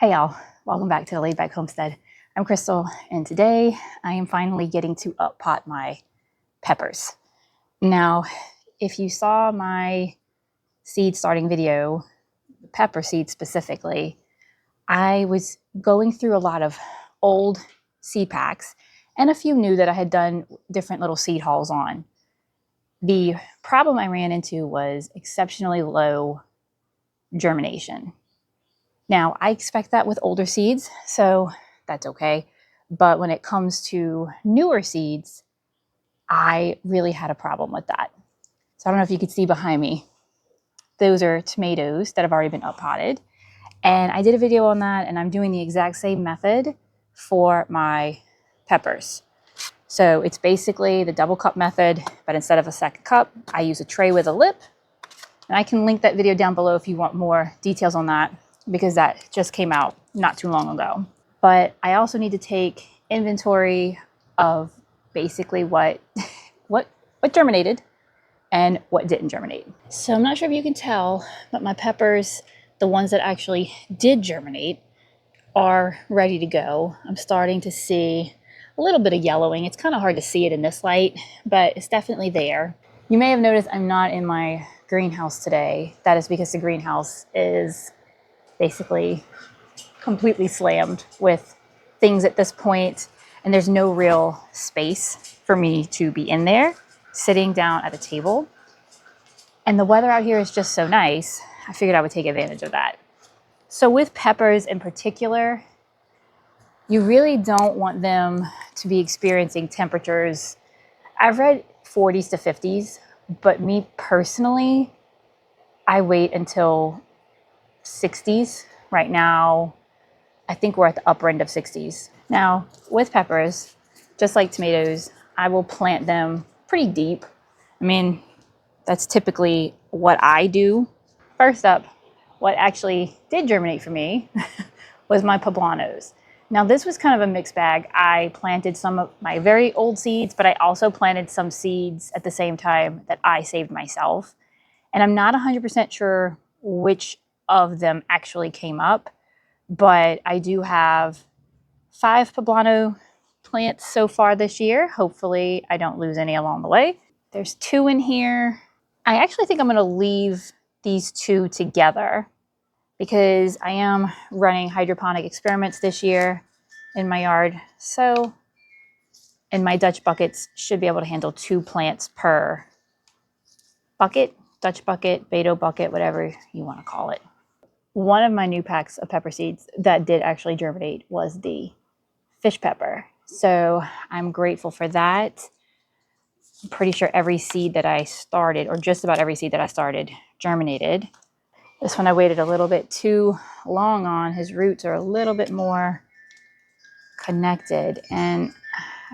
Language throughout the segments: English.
Hey y'all, welcome back to the Laid Back Homestead. I'm Crystal, and today I am finally getting to up pot my peppers. Now, if you saw my seed starting video, pepper seeds specifically, I was going through a lot of old seed packs and a few new that I had done different little seed hauls on. The problem I ran into was exceptionally low germination. Now, I expect that with older seeds, so that's okay. But when it comes to newer seeds, I really had a problem with that. So I don't know if you can see behind me. Those are tomatoes that have already been up potted. And I did a video on that, and I'm doing the exact same method for my peppers. So it's basically the double cup method, but instead of a second cup, I use a tray with a lip. And I can link that video down below if you want more details on that, because that just came out not too long ago. But I also need to take inventory of basically what germinated and what didn't germinate. So I'm not sure if you can tell, but my peppers, the ones that actually did germinate, are ready to go. I'm starting to see a little bit of yellowing. It's kind of hard to see it in this light, but it's definitely there. You may have noticed I'm not in my greenhouse today. That is because the greenhouse is basically completely slammed with things at this point, and there's no real space for me to be in there sitting down at a table. And the weather out here is just so nice, I figured I would take advantage of that. So with peppers in particular, you really don't want them to be experiencing temperatures. I've read 40s to 50s, but me personally, I wait until 60s. Right now, I think we're at the upper end of 60s. Now, with peppers, just like tomatoes, I will plant them pretty deep. I mean, that's typically what I do. First up, what actually did germinate for me was my poblanos. Now, this was kind of a mixed bag. I planted some of my very old seeds, but I also planted some seeds at the same time that I saved myself. And I'm not 100% sure which of them actually came up, but I do have 5 poblano plants so far this year. Hopefully I don't lose any along the way. There's 2 in here. I actually think I'm going to leave these 2 together because I am running hydroponic experiments this year in my yard. So, and my Dutch buckets should be able to handle 2 plants per bucket, Dutch bucket, Beto bucket, whatever you want to call it. One of my new packs of pepper seeds that did actually germinate was the fish pepper. So I'm grateful for that. I'm pretty sure every seed that I started, or just about every seed that I started, germinated. This one I waited a little bit too long on. His roots are a little bit more connected, and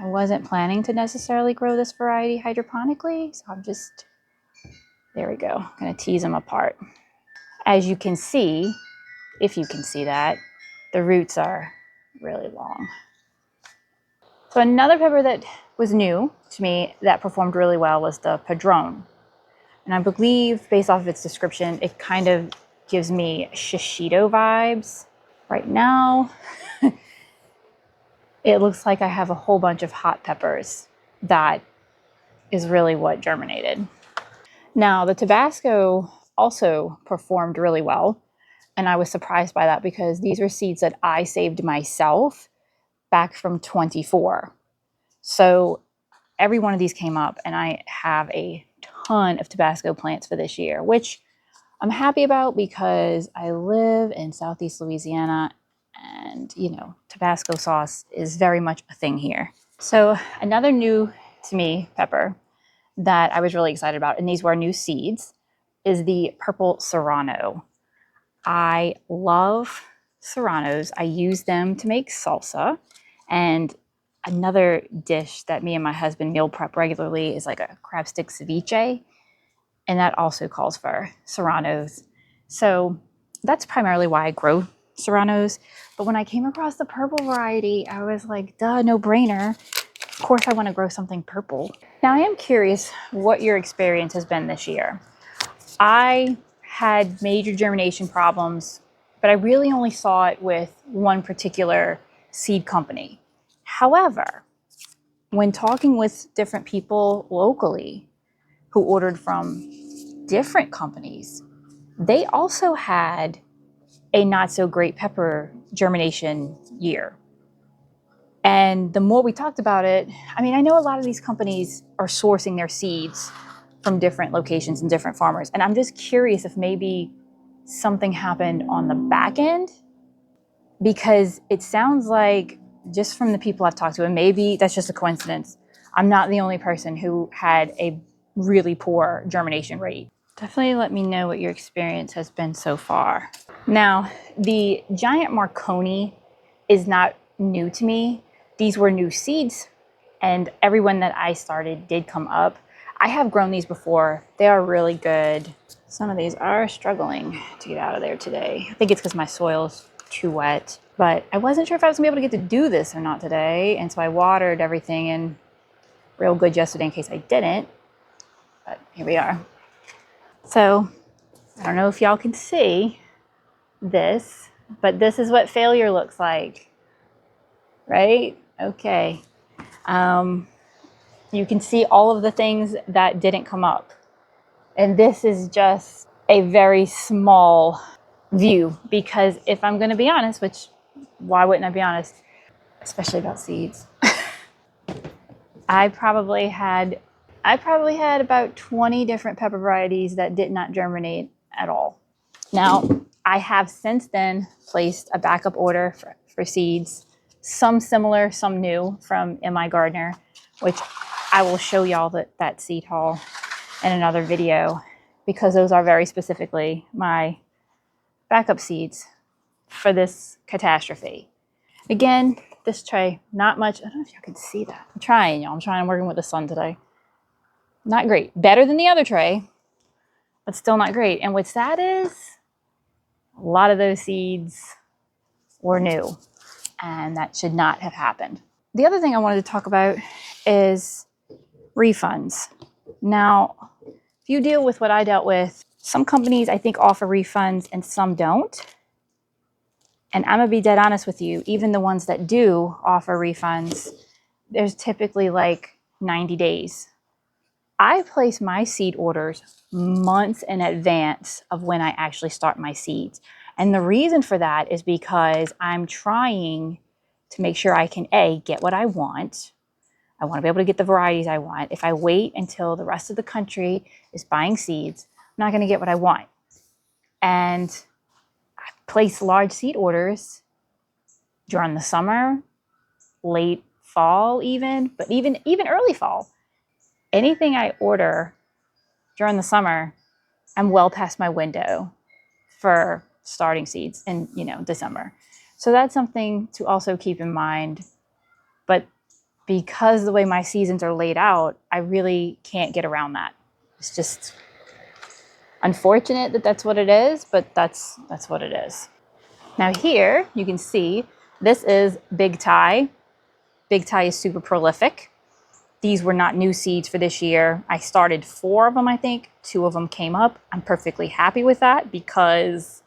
I wasn't planning to necessarily grow this variety hydroponically, so I'm just, there we go, I'm gonna tease them apart. As you can see, if you can see that, the roots are really long. So another pepper that was new to me that performed really well was the padron. And I believe, based off of its description, it kind of gives me shishito vibes. Right now, it looks like I have a whole bunch of hot peppers. That is really what germinated. Now, the tabasco also performed really well, and I was surprised by that because these were seeds that I saved myself back from 24. So every one of these came up, and I have a ton of tabasco plants for this year, which I'm happy about because I live in Southeast Louisiana, and you know, Tabasco sauce is very much a thing here. So another new to me pepper that I was really excited about, and these were new seeds, is the purple serrano. I love serranos. I use them to make salsa, and another dish that me and my husband meal prep regularly is like a crab stick ceviche, and that also calls for serranos. So that's primarily why I grow serranos. But when I came across the purple variety, I was like, duh, no brainer. Of course I want to grow something purple. Now I am curious what your experience has been this year. I had major germination problems but I really only saw it with one particular seed company. However, when talking with different people locally who ordered from different companies, they also had a not so great pepper germination year. And the more we talked about it, I mean, I know a lot of these companies are sourcing their seeds from different locations and different farmers. And I'm just curious if maybe something happened on the back end, because it sounds like, just from the people I've talked to, and maybe that's just a coincidence, I'm not the only person who had a really poor germination rate. Definitely let me know what your experience has been so far. Now, the giant Marconi is not new to me. These were new seeds, and everyone that I started did come up. I have grown these before. They are really good. Some of these are struggling to get out of there today. I think it's because my soil's too wet, but I wasn't sure if I was gonna be able to get to do this or not today, and so I watered everything in real good yesterday in case I didn't, but here we are. So I don't know if y'all can see this, but this is what failure looks like, right? Okay. You can see all of the things that didn't come up. And this is just a very small view, because if I'm going to be honest, which why wouldn't I be honest, especially about seeds, I probably had about 20 different pepper varieties that did not germinate at all. Now, I have since then placed a backup order for seeds, some similar, some new, from MI Gardener, which I will show y'all that seed haul in another video, because those are very specifically my backup seeds for this catastrophe. Again, this tray, not much. I don't know if y'all can see that. I'm trying, y'all. I'm working with the sun today. Not great. Better than the other tray, but still not great. And what's sad is a lot of those seeds were new, and that should not have happened. The other thing I wanted to talk about is refunds. Now, if you deal with what I dealt with, some companies I think offer refunds and some don't. And I'm gonna be dead honest with you, even the ones that do offer refunds, there's typically like 90 days. I place my seed orders months in advance of when I actually start my seeds. And the reason for that is because I'm trying to make sure I can, A, get what I want. I want to be able to get the varieties I want. If I wait until the rest of the country is buying seeds, I'm not going to get what I want. And I place large seed orders during the summer, late fall even, but even early fall. Anything I order during the summer, I'm well past my window for starting seeds in, December. So that's something to also keep in mind. But because the way my seasons are laid out, I really can't get around that. It's just unfortunate that that's what it is, but that's what it is. Now here you can see this is Big Thai. Big Thai is super prolific. These were not new seeds for this year. I started 4 of them, I think. 2 of them came up. I'm perfectly happy with that, because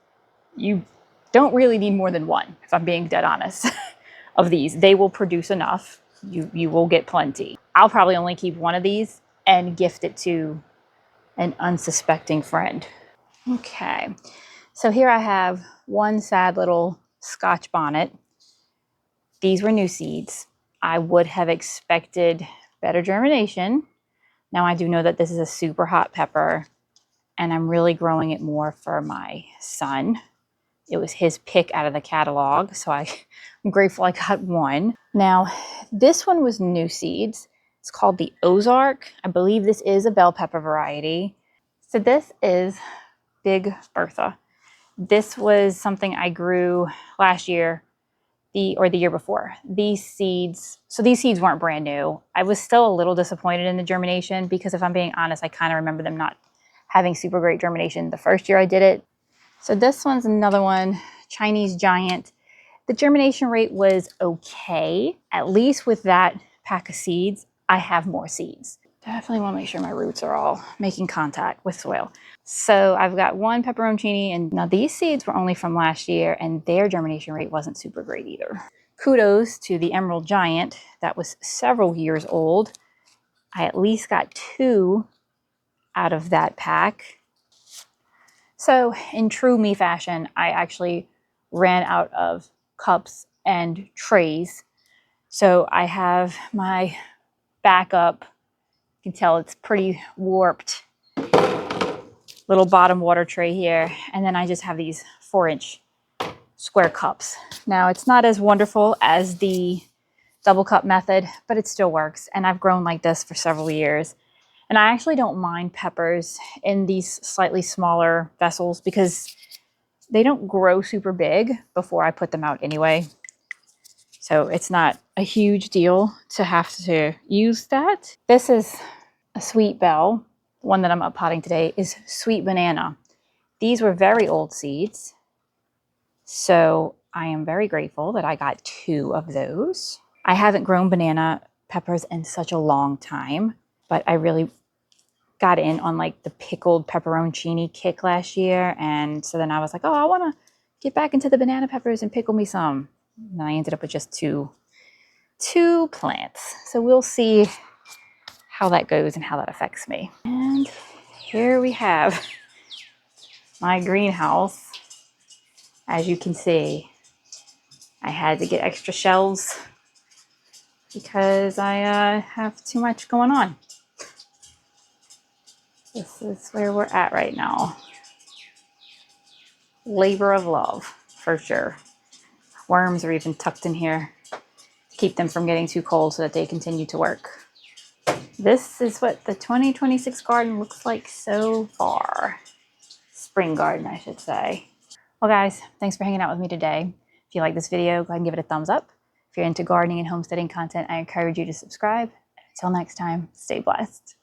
you don't really need more than 1, if I'm being dead honest, of these. They will produce enough. You will get plenty. I'll probably only keep 1 of these and gift it to an unsuspecting friend. Okay, so here I have one sad little Scotch bonnet. These were new seeds. I would have expected better germination. Now I do know that this is a super hot pepper, and I'm really growing it more for my son. It was his pick out of the catalog, so I'm grateful I got 1. Now, this one was new seeds. It's called the Ozark. I believe this is a bell pepper variety. So this is Big Bertha. This was something I grew last year, or the year before. These seeds weren't brand new. I was still a little disappointed in the germination, because if I'm being honest, I kind of remember them not having super great germination the first year I did it. So this one's another one, Chinese Giant. The germination rate was okay. At least with that pack of seeds, I have more seeds. Definitely want to make sure my roots are all making contact with soil. So I've got one pepperoncini, and now these seeds were only from last year and their germination rate wasn't super great either. Kudos to the Emerald Giant that was several years old. I at least got 2 out of that pack. So in true me fashion, I actually ran out of cups and trays. So I have my backup. You can tell it's pretty warped. Little bottom water tray here. And then I just have these 4-inch square cups. Now it's not as wonderful as the double cup method, but it still works. And I've grown like this for several years. And I actually don't mind peppers in these slightly smaller vessels because they don't grow super big before I put them out anyway. So it's not a huge deal to have to use that. This is a sweet bell. The one that I'm up potting today is sweet banana. These were very old seeds. So I am very grateful that I got 2 of those. I haven't grown banana peppers in such a long time, but I really got in on like the pickled pepperoncini kick last year. And so then I was like, oh, I want to get back into the banana peppers and pickle me some. And I ended up with just two plants. So we'll see how that goes and how that affects me. And here we have my greenhouse. As you can see, I had to get extra shelves because I have too much going on. This is where we're at right now. Labor of love, for sure. Worms are even tucked in here to keep them from getting too cold so that they continue to work. This is what the 2026 garden looks like so far. Spring garden, I should say. Well, guys, thanks for hanging out with me today. If you like this video, go ahead and give it a thumbs up. If you're into gardening and homesteading content, I encourage you to subscribe. Until next time, stay blessed.